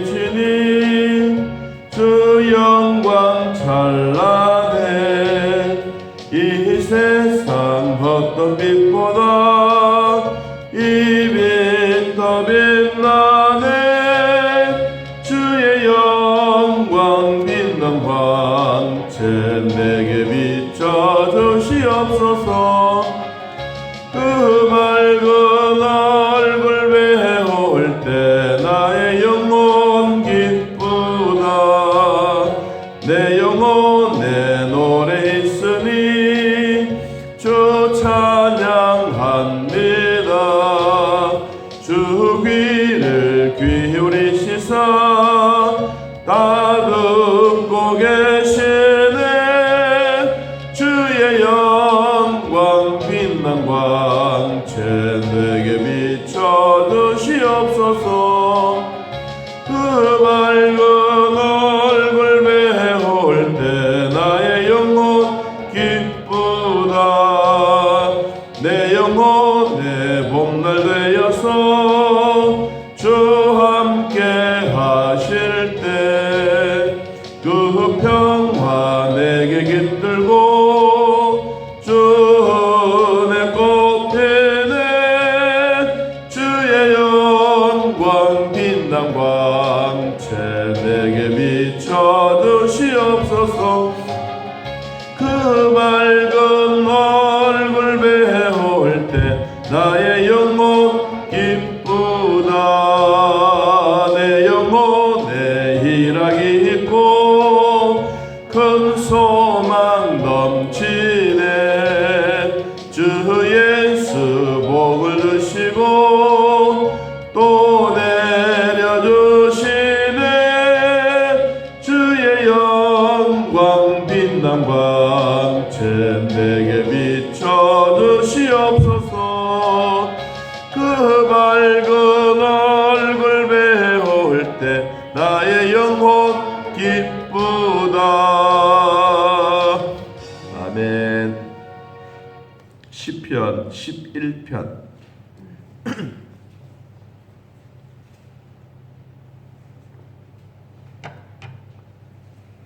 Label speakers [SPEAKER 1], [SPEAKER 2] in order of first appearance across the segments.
[SPEAKER 1] 비치니 주 영광 찬란해. 이 세상 어떤 빛보다 이 빛 더 빛나네. 주의 영광 빛난 광채 내게 비춰주시옵소서. 그 맑은 얼굴 배울 때 나의 영혼 기쁘다. 내 영혼 내 노래 있으니 주 찬양합니다. 주 귀를 기울이시사 다 듣고 계시네. 주의 영광 빛난 광채 내게 비춰주시옵소서. 그 맑은 얼굴 배울 때 나의 영혼 기쁘다. 내 영혼 내 봄날 되어서 주 함께 하실 때 그 평화 내게 깃들고 주 내 꽃피네. 주의 영광 빛난 광채 내게 비춰주시옵소서. 그 맑은 얼굴 배울 때 나의 영혼 기쁘다. 내 영혼에 희락이 있고 큰 소망 넘치네. 주 예수 복을 주시고 또 내려주시네. 주의 영광 빛난 광채 내게 비춰주시옵소서. 그 밝은 얼굴 배울 때 나의 영혼 기쁘다. 아멘. 시편 11편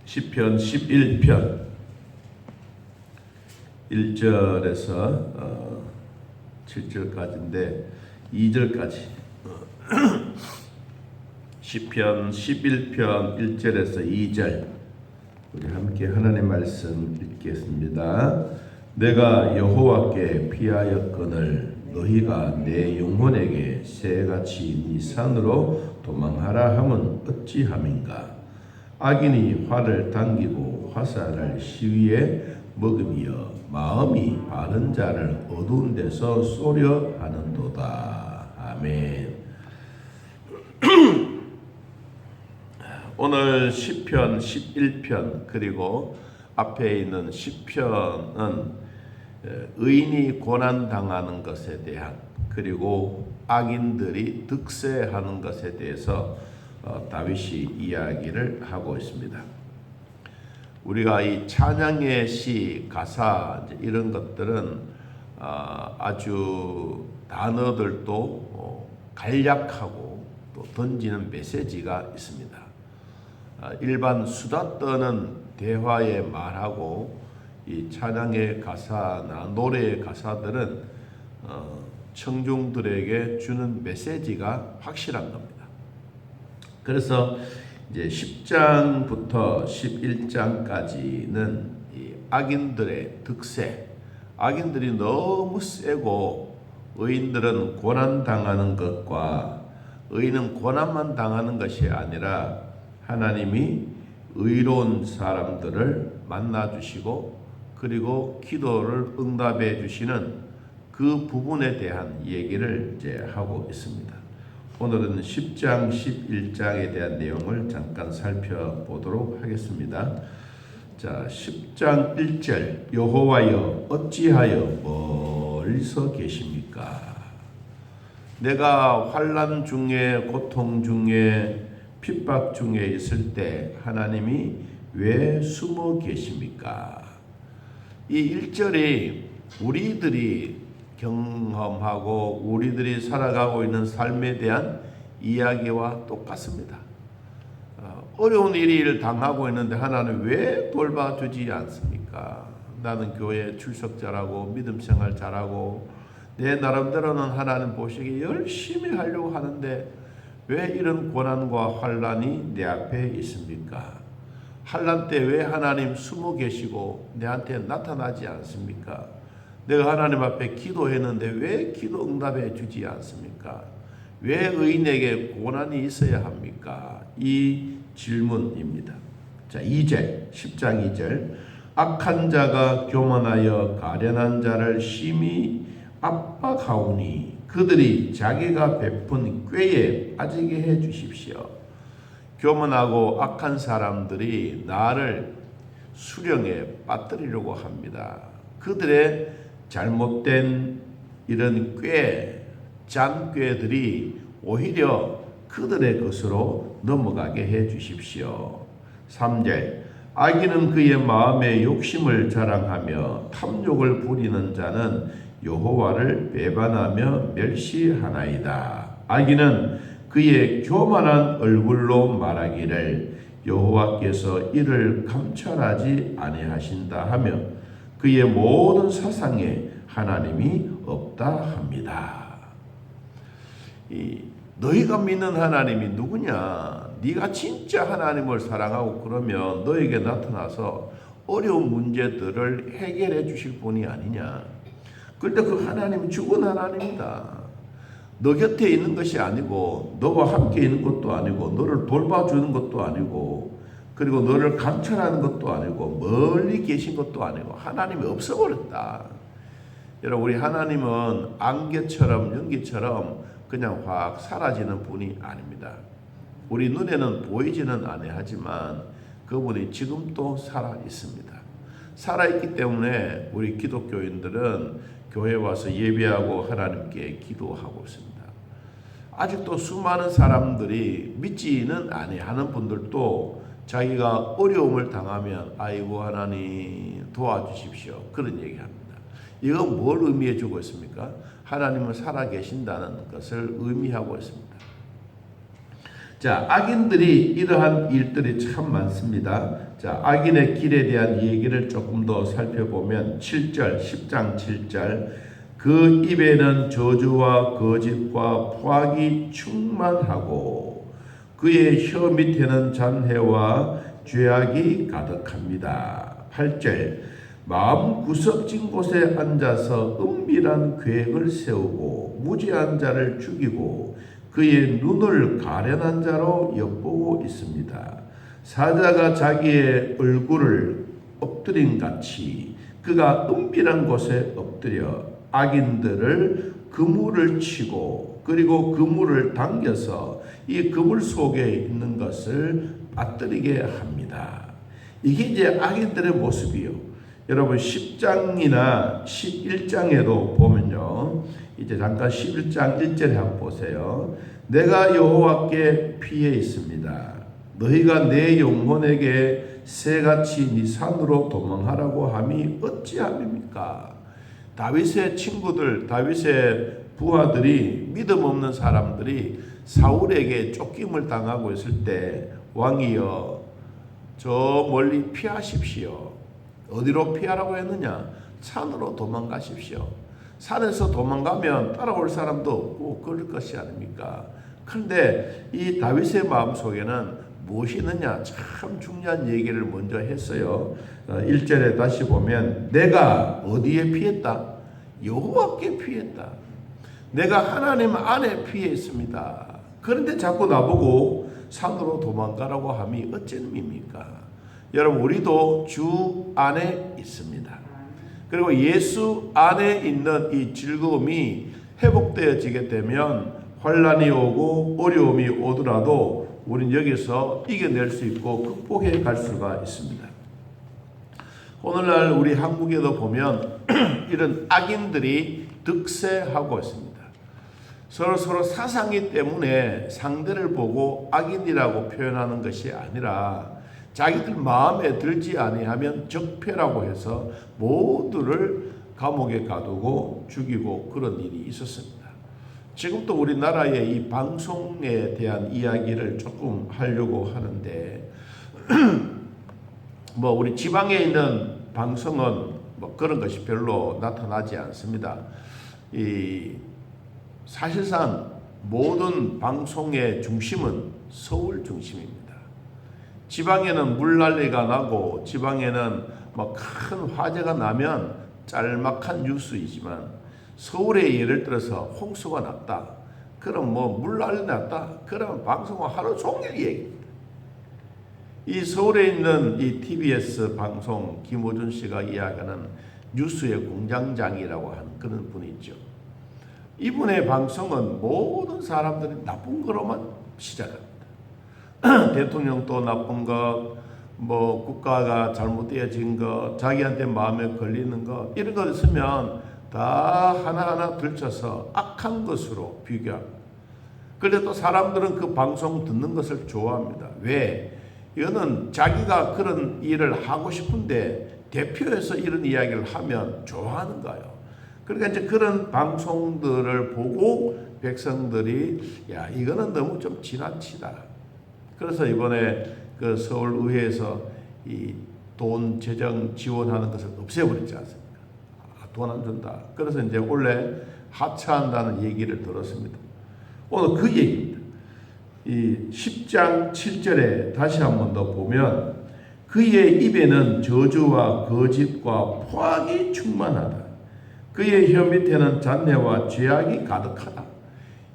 [SPEAKER 1] 시편 11편 1절에서 7절까지인데 2절까지 시편 11편 1절에서 2절 우리 함께 하나님의 말씀 읽겠습니다. 내가 여호와께 피하였거늘 너희가 내 영혼에게 새같이 네 산으로 도망하라 함은 어찌함인가. 악인이 활을 당기고 화살을 시위에 먹으며 마음이 바른 자를 어두운 데서 쏘려 하는도다. 아멘. 오늘 시편 11편 그리고 앞에 있는 시편은 의인이 고난당하는 것에 대한 그리고 악인들이 득세하는 것에 대해서 다윗이 이야기를 하고 있습니다. 우리가 이 찬양의 시, 가사 이런 것들은 아주 단어들도 간략하고 또 던지는 메시지가 있습니다. 일반 수다 떠는 대화의 말하고 이 찬양의 가사나 노래의 가사들은 청중들에게 주는 메시지가 확실한 겁니다. 그래서 이제 10장부터 11장까지는 이 악인들의 득세, 악인들이 너무 세고 의인들은 고난당하는 것과 의인은 고난만 당하는 것이 아니라 하나님이 의로운 사람들을 만나주시고 그리고 기도를 응답해 주시는 그 부분에 대한 얘기를 이제 하고 있습니다. 오늘은 10장, 11장에 대한 내용을 잠깐 살펴보도록 하겠습니다. 자, 10장 1절 여호와여 어찌하여 멀리서 계십니까? 내가 환난 중에 고통 중에 핍박 중에 있을 때 하나님이 왜 숨어 계십니까? 이 1절이 우리들이 경험하고 우리들이 살아가고 있는 삶에 대한 이야기와 똑같습니다. 어려운 일을 당하고 있는데 하나님 왜 돌봐주지 않습니까? 나는 교회 출석 잘하고 믿음 생활 잘하고 내 나름대로는 하나님 보시기에 열심히 하려고 하는데 왜 이런 고난과 환난이 내 앞에 있습니까? 환난 때 왜 하나님 숨어 계시고 내한테 나타나지 않습니까? 내가 하나님 앞에 기도했는데 왜 기도 응답해 주지 않습니까? 왜 의인에게 고난이 있어야 합니까? 이 질문입니다. 자, 2절, 10장 2절. 악한 자가 교만하여 가련한 자를 심히 압박하오니 그들이 자기가 베푼 꾀에 빠지게 해 주십시오. 교만하고 악한 사람들이 나를 수령에 빠뜨리려고 합니다. 그들의 잘못된 이런 잔꾀들이 오히려 그들의 것으로 넘어가게 해 주십시오. 3절. 악인은 그의 마음의 욕심을 자랑하며 탐욕을 부리는 자는 여호와를 배반하며 멸시하나이다. 악인은 그의 교만한 얼굴로 말하기를 여호와께서 이를 감찰하지 아니하신다 하며 그의 모든 사상에 하나님이 없다 합니다. 너희가 믿는 하나님이 누구냐? 네가 진짜 하나님을 사랑하고 그러면 너에게 나타나서 어려운 문제들을 해결해 주실 분이 아니냐? 그런데 그 하나님은 죽은 하나님이다. 너 곁에 있는 것이 아니고 너와 함께 있는 것도 아니고 너를 돌봐주는 것도 아니고 그리고 너를 감찰하는 것도 아니고 멀리 계신 것도 아니고 하나님이 없어버렸다. 여러분, 우리 하나님은 안개처럼 연기처럼 그냥 확 사라지는 분이 아닙니다. 우리 눈에는 보이지는 아니하지만 그분이 지금도 살아 있습니다. 살아 있기 때문에 우리 기독교인들은 교회 와서 예배하고 하나님께 기도하고 있습니다. 아직도 수많은 사람들이 믿지는 아니하는 분들도 자기가 어려움을 당하면 아이고 하나님 도와주십시오 그런 얘기합니다. 이건 뭘 의미해 주고 있습니까? 하나님은 살아계신다는 것을 의미하고 있습니다. 자, 악인들이 이러한 일들이 참 많습니다. 자, 악인의 길에 대한 얘기를 조금 더 살펴보면 7절, 10장 7절. 그 입에는 저주와 거짓과 포악이 충만하고 그의 혀 밑에는 잔해와 죄악이 가득합니다. 8절. 마음 구석진 곳에 앉아서 은밀한 계획을 세우고 무지한 자를 죽이고 그의 눈을 가련한 자로 엿보고 있습니다. 사자가 자기의 얼굴을 엎드린 같이 그가 은밀한 곳에 엎드려 악인들을 그물을 치고 그리고 그물을 당겨서 이 그물 속에 있는 것을 빠뜨리게 합니다. 이게 이제 악인들의 모습이요. 여러분 10장이나 11장에도 보면요. 이제 잠깐 11장 1절에 한번 보세요. 내가 여호와께 피해 있습니다. 너희가 내 영혼에게 새같이 네 산으로 도망하라고 함이 어찌함입니까? 다윗의 친구들, 다윗의 부하들이 믿음 없는 사람들이 사울에게 쫓김을 당하고 있을 때 왕이여 저 멀리 피하십시오. 어디로 피하라고 했느냐? 산으로 도망가십시오. 산에서 도망가면 따라올 사람도 없고 그럴 것이 아닙니까? 그런데 이 다윗의 마음속에는 무엇이 있느냐? 참 중요한 얘기를 먼저 했어요. 1절에 다시 보면 내가 어디에 피했다? 여호와께 피했다. 내가 하나님 안에 피했습니다. 그런데 자꾸 나보고 산으로 도망가라고 함이 어찌입니까? 여러분 우리도 주 안에 있습니다. 그리고 예수 안에 있는 이 즐거움이 회복되어지게 되면 환난이 오고 어려움이 오더라도 우리는 여기서 이겨낼 수 있고 극복해 갈 수가 있습니다. 오늘날 우리 한국에도 보면 이런 악인들이 득세하고 있습니다. 서로 사상이 때문에 상대를 보고 악인이라고 표현하는 것이 아니라 자기들 마음에 들지 아니하면 적폐라고 해서 모두를 감옥에 가두고 죽이고 그런 일이 있었습니다. 지금도 우리나라의 이 방송에 대한 이야기를 조금 하려고 하는데 뭐 우리 지방에 있는 방송은 뭐 그런 것이 별로 나타나지 않습니다. 이 사실상 모든 방송의 중심은 서울 중심입니다. 지방에는 물난리가 나고 지방에는 뭐 큰 화재가 나면 짤막한 뉴스이지만 서울에 예를 들어서 홍수가 났다. 그럼 뭐 물난리 났다. 그러면 방송은 하루 종일 얘기입니다. 이 서울에 있는 이 TBS 방송 김호준 씨가 이야기하는 뉴스의 공장장이라고 하는 그런 분이 있죠. 이분의 방송은 모든 사람들이 나쁜 거로만 시작합니다. 대통령도 나쁜 것, 뭐 국가가 잘못되어진 것, 자기한테 마음에 걸리는 것 이런 거 있으면 다 하나하나 들춰서 악한 것으로 비교합니다. 그런데 또 사람들은 그 방송 듣는 것을 좋아합니다. 왜? 이거는 자기가 그런 일을 하고 싶은데 대표해서 이런 이야기를 하면 좋아하는 거예요. 그러니까 이제 그런 방송들을 보고 백성들이 야 이거는 너무 좀 지나치다. 그래서 이번에 그 서울의회에서 이 돈 재정 지원하는 것을 없애버리지 않습니까? 돈 안 준다. 그래서 이제 원래 하차한다는 얘기를 들었습니다. 오늘 그 얘기입니다. 이 10장 7절에 다시 한 번 더 보면 그의 입에는 저주와 거짓과 포악이 충만하다. 그의 혀 밑에는 잔해와 죄악이 가득하다.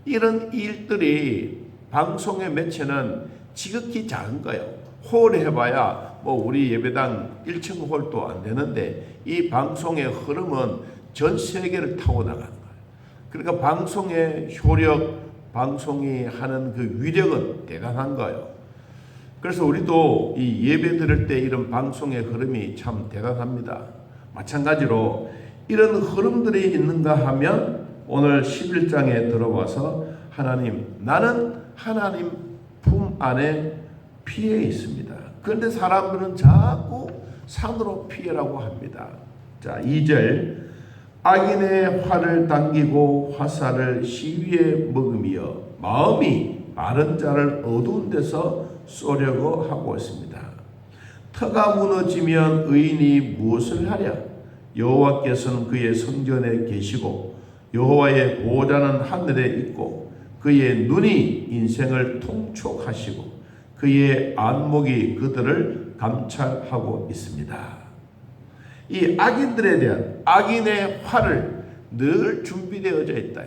[SPEAKER 1] 이런 일들이 방송의 매체는 지극히 작은 거예요. 홀 해봐야 뭐 우리 예배당 1층 홀도 안 되는데 이 방송의 흐름은 전 세계를 타고 나가는 거예요. 그러니까 방송의 효력, 방송이 하는 그 위력은 대단한 거예요. 그래서 우리도 이 예배 드릴 때 이런 방송의 흐름이 참 대단합니다. 마찬가지로 이런 흐름들이 있는가 하면 오늘 11장에 들어와서 하나님, 나는 하나님 품 안에 피해 있습니다. 그런데 사람들은 자꾸 산으로 피해라고 합니다. 자, 2절 악인의 활을 당기고 화살을 시위에 먹으며 마음이 마른 자를 어두운 데서 쏘려고 하고 있습니다. 터가 무너지면 의인이 무엇을 하랴? 여호와께서는 그의 성전에 계시고 여호와의 보좌는 하늘에 있고 그의 눈이 인생을 통촉하시고 그의 안목이 그들을 감찰하고 있습니다. 이 악인들에 대한 악인의 활을 늘 준비되어져 있다.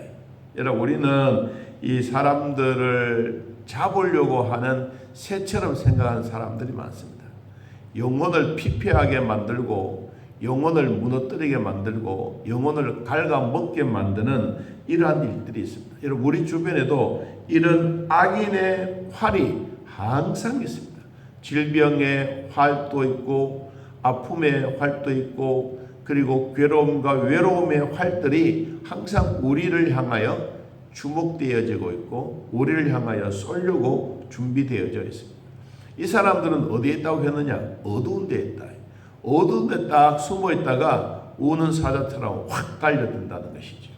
[SPEAKER 1] 여러분 우리는 이 사람들을 잡으려고 하는 새처럼 생각하는 사람들이 많습니다. 영혼을 피폐하게 만들고 영혼을 무너뜨리게 만들고 영혼을 갉아먹게 만드는 이러한 일들이 있습니다. 여러분 우리 주변에도 이런 악인의 활이 항상 있습니다. 질병의 활도 있고 아픔의 활도 있고 그리고 괴로움과 외로움의 활들이 항상 우리를 향하여 주목되어지고 있고 우리를 향하여 쏠려고 준비되어져 있습니다. 이 사람들은 어디에 있다고 했느냐? 어두운 데에 있다. 어두운 데 딱 숨어 있다가 우는 사자처럼 확 달려든다는 것이죠.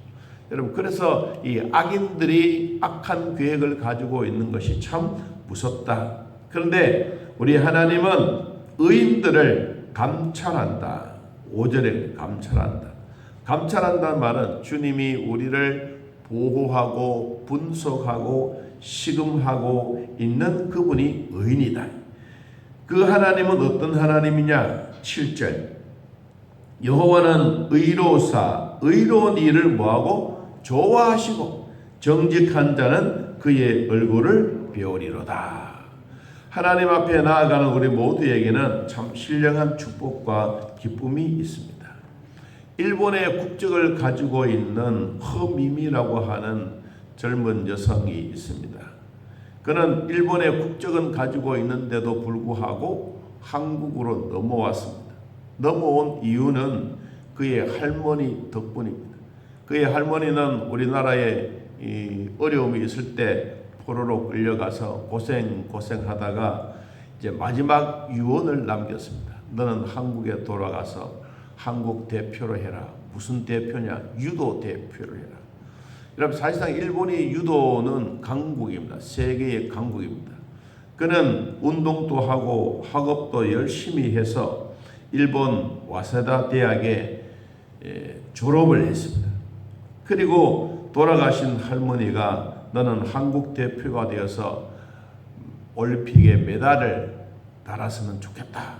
[SPEAKER 1] 여러분 그래서 이 악인들이 악한 계획을 가지고 있는 것이 참 무섭다. 그런데 우리 하나님은 의인들을 감찰한다. 5절에 감찰한다. 감찰한다는 말은 주님이 우리를 보호하고 분석하고 시금하고 있는 그분이 의인이다. 그 하나님은 어떤 하나님이냐? 7절 여호와는 의로우사 의로운 일을 뭐하고 좋아하시고 정직한 자는 그의 얼굴을 배우리로다. 하나님 앞에 나아가는 우리 모두에게는 참 신령한 축복과 기쁨이 있습니다. 일본의 국적을 가지고 있는 허미미라고 하는 젊은 여성이 있습니다. 그는 일본의 국적은 가지고 있는데도 불구하고 한국으로 넘어왔습니다. 넘어온 이유는 그의 할머니 덕분입니다. 그의 할머니는 우리나라에 어려움이 있을 때 포로로 끌려가서 고생하다가 이제 마지막 유언을 남겼습니다. 너는 한국에 돌아가서 한국 대표로 해라. 무슨 대표냐? 유도 대표로 해라. 여러분 사실상 일본이 유도는 강국입니다. 세계의 강국입니다. 그는 운동도 하고 학업도 열심히 해서 일본 와세다 대학에 졸업을 했습니다. 그리고 돌아가신 할머니가 너는 한국 대표가 되어서 올림픽에 메달을 달았으면 좋겠다.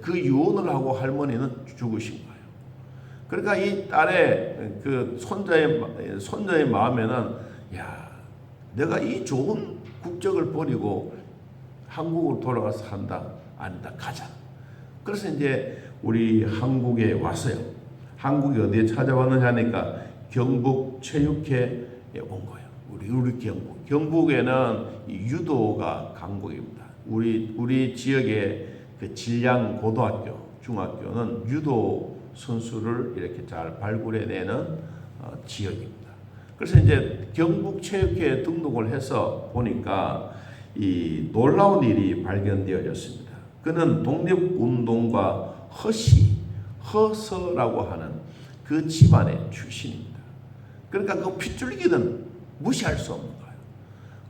[SPEAKER 1] 그 유언을 하고 할머니는 죽으신 거예요. 그러니까 이 딸의 그 손자의 마음에는 야, 내가 이 좋은 국적을 버리고 한국으로 돌아가서 한다. 아니다. 가자. 그래서 이제 우리 한국에 왔어요. 한국이 어디에 찾아왔느냐 하니까 경북 체육회에 온 거예요. 우리 경북. 경북에는 유도가 강국입니다. 우리 지역의 그 진량 고등학교, 중학교는 유도 선수를 이렇게 잘 발굴해내는 지역입니다. 그래서 이제 경북 체육회에 등록을 해서 보니까 이 놀라운 일이 발견되어졌습니다. 그는 독립운동가 허서라고 하는 그 집안의 출신입니다. 그러니까 그 핏줄기는 무시할 수 없는 거예요.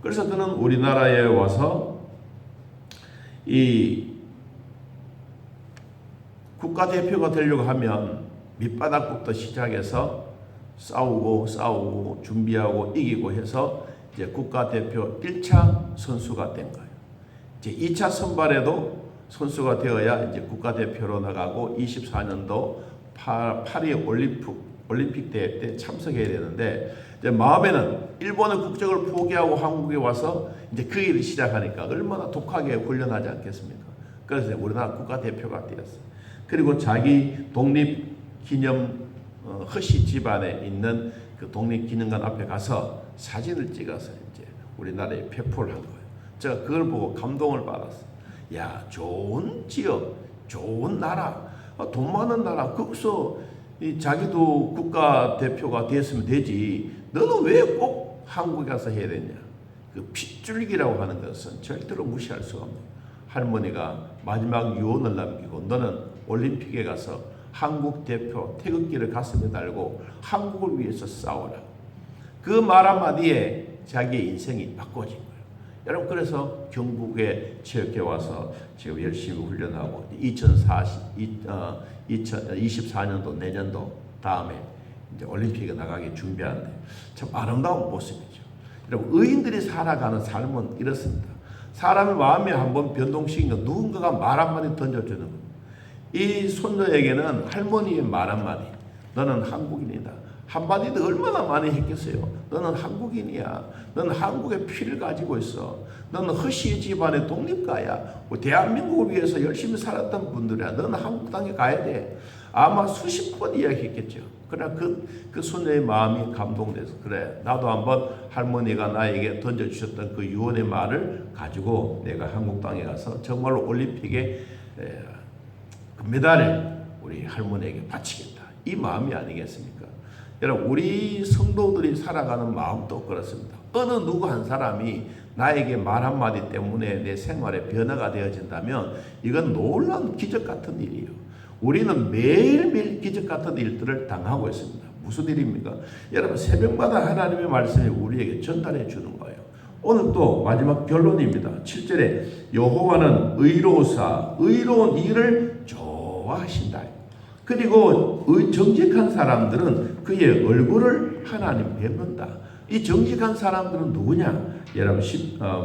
[SPEAKER 1] 그래서 그는 우리나라에 와서 이 국가대표가 되려고 하면 밑바닥부터 시작해서 싸우고 준비하고 이기고 해서 이제 국가대표 1차 선수가 된 거예요. 이제 2차 선발에도 선수가 되어야 이제 국가대표로 나가고 24년도 파리 올림픽 대회 때 참석해야 되는데 이제 마음에는 일본의 국적을 포기하고 한국에 와서 이제 그 일을 시작하니까 얼마나 독하게 훈련하지 않겠습니까? 그래서 우리나라 국가대표가 되었어요. 그리고 자기 독립기념 허씨 집안에 있는 그 독립기념관 앞에 가서 사진을 찍어서 이제 우리나라에 배포를 한 거예요. 제가 그걸 보고 감동을 받았어요. 야, 좋은 지역, 좋은 나라, 돈 많은 나라, 거기서 자기도 국가대표가 됐으면 되지. 너는 왜 꼭 한국에 가서 해야 되냐? 그 핏줄기라고 하는 것은 절대로 무시할 수가 없는 거예요. 할머니가 마지막 유언을 남기고 너는 올림픽에 가서 한국 대표 태극기를 가슴에 달고 한국을 위해서 싸워라. 그 말 한마디에 자기의 인생이 바꿔진 거예요. 여러분 그래서 경북에 체육회 와서 지금 열심히 훈련하고 2024년도 내년도 다음에 이제 올림픽에 나가기 준비하는데 참 아름다운 모습이죠. 여러분 의인들이 살아가는 삶은 이렇습니다. 사람의 마음이 한번 변동시키면 누군가가 말 한마디 던져주는 거예요. 이 손녀에게는 할머니의 말 한마디, 너는 한국인이다. 한마디도 얼마나 많이 했겠어요. 너는 한국인이야. 너는 한국의 피를 가지고 있어. 너는 허씨 집안의 독립가야. 대한민국을 위해서 열심히 살았던 분들이야. 너는 한국 땅에 가야 돼. 아마 수십 번 이야기했겠죠. 그러나 그 손녀의 마음이 감동돼서 그래. 나도 한번 할머니가 나에게 던져주셨던 그 유언의 말을 가지고 내가 한국 땅에 가서 정말로 올림픽에 메달을 우리 할머니에게 바치겠다. 이 마음이 아니겠습니까? 여러분 우리 성도들이 살아가는 마음도 그렇습니다. 어느 누구 한 사람이 나에게 말 한마디 때문에 내 생활에 변화가 되어진다면 이건 놀라운 기적 같은 일이에요. 우리는 매일매일 기적 같은 일들을 당하고 있습니다. 무슨 일입니까? 여러분 새벽마다 하나님의 말씀이 우리에게 전달해 주는 거예요. 오늘 또 마지막 결론입니다. 7절에 여호와는 의로우사 의로운 일을 좋아하신다. 그리고 정직한 사람들은 그의 얼굴을 하나님 뵙는다. 이 정직한 사람들은 누구냐? 여러분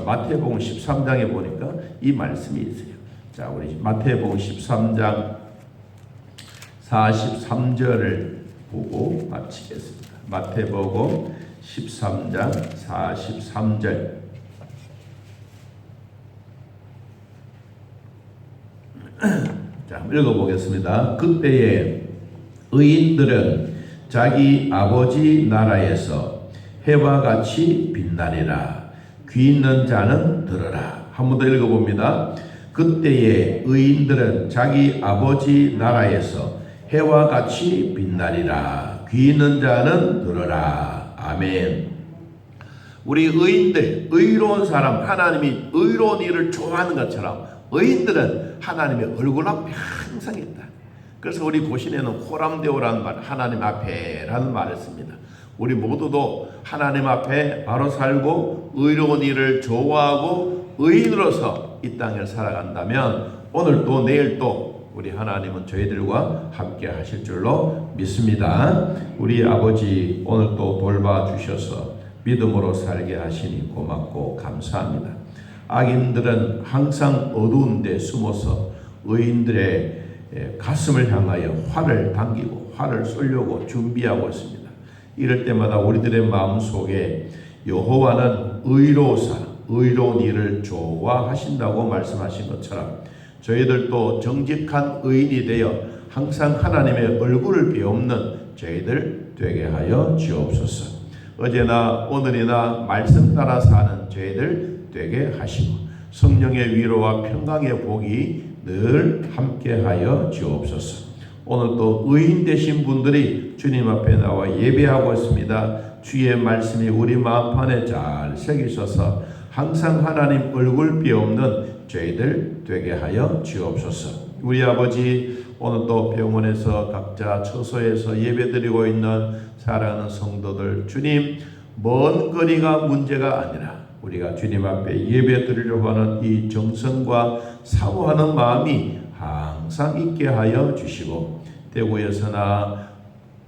[SPEAKER 1] 마태복음 13장에 보니까 이 말씀이 있어요. 자, 우리 마태복음 13장 43절을 보고 마치겠습니다. 마태복음 13장 43절. 자, 읽어보겠습니다. 그때에 의인들은 자기 아버지 나라에서 해와 같이 빛나리라. 귀 있는 자는 들으라. 한 번 더 읽어봅니다. 그때에 의인들은 자기 아버지 나라에서 해와 같이 빛나리라. 귀 있는 자는 들으라. 아멘. 우리 의인들, 의로운 사람, 하나님이 의로운 일을 좋아하는 것처럼 의인들은 하나님의 얼굴 앞에 항상 있다. 그래서 우리 고신에는 호람데오라는 말, 하나님 앞에라는 말을 씁니다. 우리 모두도 하나님 앞에 바로 살고 의로운 일을 좋아하고 의인으로서 이 땅을 살아간다면 오늘 또 내일 또 우리 하나님은 저희들과 함께 하실 줄로 믿습니다. 우리 아버지 오늘 또 돌봐주셔서 믿음으로 살게 하시니 고맙고 감사합니다. 악인들은 항상 어두운 데 숨어서 의인들의 가슴을 향하여 활을 당기고 활을 쏘려고 준비하고 있습니다. 이럴 때마다 우리들의 마음속에 여호와는 의로우사 의로운 일을 좋아하신다고 말씀하신 것처럼 저희들도 정직한 의인이 되어 항상 하나님의 얼굴을 비옵는 저희들 되게 하여 주옵소서. 어제나 오늘이나 말씀 따라 사는 저희들 되게 하시고 성령의 위로와 평강의 복이 늘 함께하여 주옵소서. 오늘 또 의인 되신 분들이 주님 앞에 나와 예배하고 있습니다. 주의 말씀이 우리 마음판에 잘 새기셔서 항상 하나님 얼굴 비옵는 저희들 되게 하여 주옵소서. 우리 아버지 오늘 또 병원에서 각자 처소에서 예배드리고 있는 사랑하는 성도들 주님 먼 거리가 문제가 아니라 우리가 주님 앞에 예배드리려고 하는 이 정성과 사모하는 마음이 항상 있게 하여 주시고 대구에서나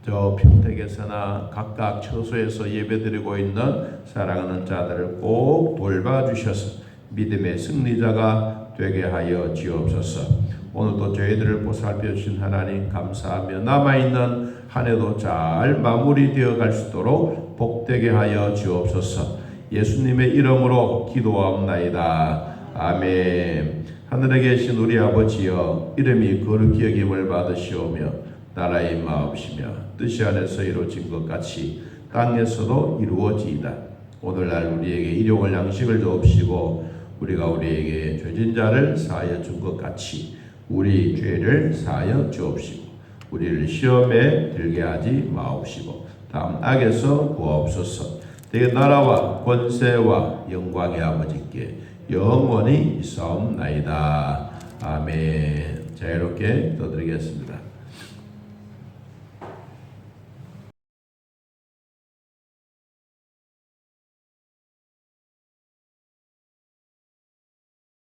[SPEAKER 1] 저 평택에서나 각각 처소에서 예배드리고 있는 사랑하는 자들을 꼭 돌봐주셔서 믿음의 승리자가 되게 하여 주옵소서. 오늘도 저희들을 보살펴 주신 하나님 감사하며 남아있는 한 해도 잘 마무리되어 갈 수 있도록 복되게 하여 주옵소서. 예수님의 이름으로 기도하옵나이다. 아멘. 하늘에 계신 우리 아버지여 이름이 거룩히 여김을 받으시오며 나라의 임하옵시며 뜻이 안에서 이루어진 것 같이 땅에서도 이루어지이다. 오늘날 우리에게 일용할 양식을 주옵시고 우리가 우리에게 죄진 자를 사하여 준 것 같이 우리 죄를 사하여 주옵시고 우리를 시험에 들게 하지 마옵시고 다음 악에서 구하옵소서. 내 나라와 권세와 영광의 아버지께 영원히 있사옵나이다. 아멘. 자유롭게 기도드리겠습니다.